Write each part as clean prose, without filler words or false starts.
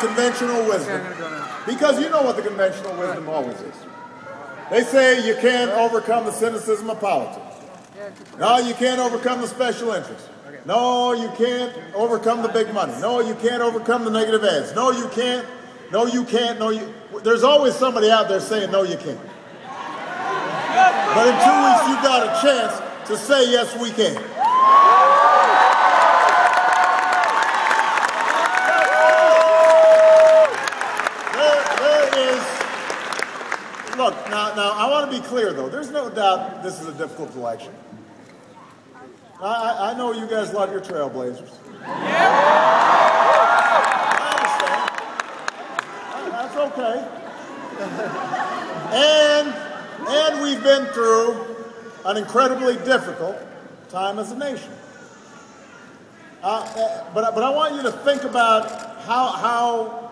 conventional wisdom, because you know what the conventional wisdom always is. They say you can't overcome the cynicism of politics. No, you can't overcome the special interests. No, you can't overcome the big money. No, you can't overcome the negative ads. No, you can't. No, you can't. No, you. There's always somebody out there saying, no, you can't. But in 2 weeks, you've got a chance to say, yes, we can. There is, look, now I want to be clear, though. There's no doubt this is a difficult election. I know you guys love your trailblazers. I understand. That's okay. And we've been through an incredibly difficult time as a nation. But I want you to think about how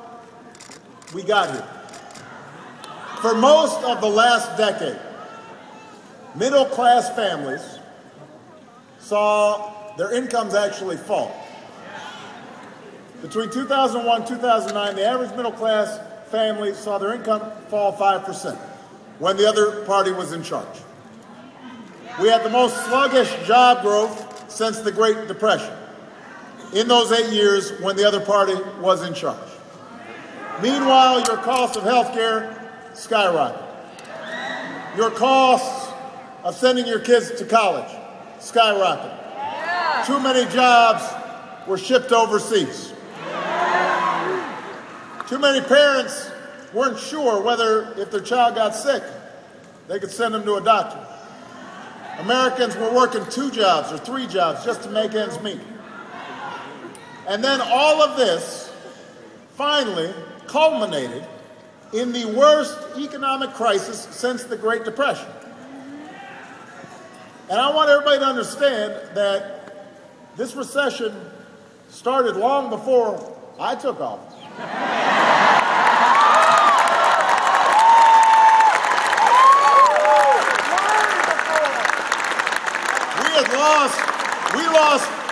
we got here. For most of the last decade, middle-class families saw their incomes actually fall. Between 2001 and 2009, the average middle-class family saw their income fall 5% when the other party was in charge. We had the most sluggish job growth since the Great Depression in those 8 years when the other party was in charge. Meanwhile, your cost of health care skyrocketed. Your costs of sending your kids to college skyrocketed. Yeah. Too many jobs were shipped overseas. Yeah. Too many parents weren't sure whether, if their child got sick, they could send them to a doctor. Americans were working 2 jobs or 3 jobs just to make ends meet. And then all of this finally culminated in the worst economic crisis since the Great Depression. And I want everybody to understand that this recession started long before I took office.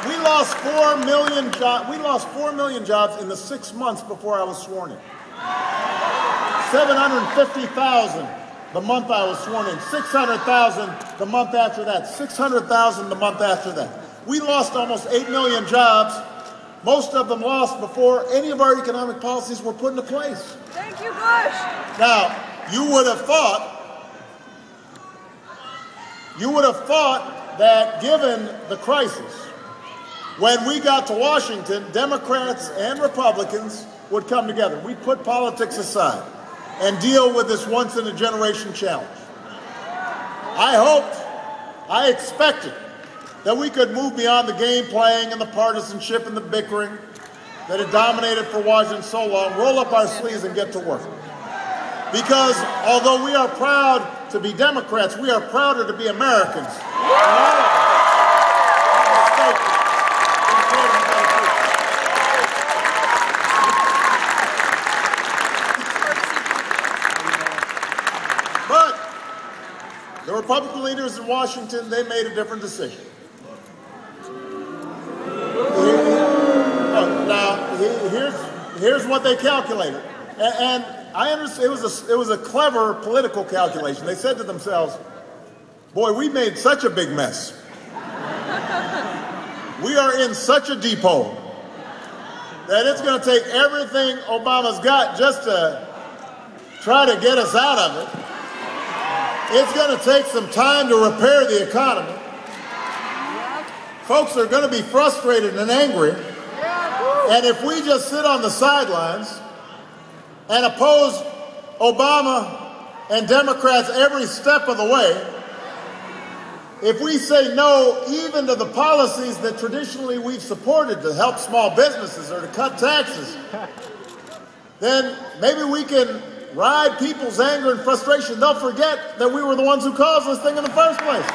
We lost 4 million jobs. We lost 4 million jobs in the 6 months before I was sworn in. 750,000 the month I was sworn in. 600,000 the month after that. 600,000 the month after that. We lost almost 8 million jobs. Most of them lost before any of our economic policies were put into place. Thank you, Bush. Now, you would have thought that given the crisis, when we got to Washington, Democrats and Republicans would come together. We'd put politics aside and deal with this once-in-a-generation challenge. I expected that we could move beyond the game playing and the partisanship and the bickering that had dominated for Washington so long, roll up our sleeves and get to work. Because although we are proud to be Democrats, we are prouder to be Americans. But the Republican leaders in Washington, they made a different decision. Now, here's what they calculated. And I understand it was a clever political calculation. They said to themselves, boy, we made such a big mess. We are in such a deep hole that it's going to take everything Obama's got just to try to get us out of it. It's going to take some time to repair the economy. Folks are going to be frustrated and angry. And if we just sit on the sidelines and oppose Obama and Democrats every step of the way, if we say no even to the policies that traditionally we've supported to help small businesses or to cut taxes, then maybe we can ride people's anger and frustration. They'll forget that we were the ones who caused this thing in the first place.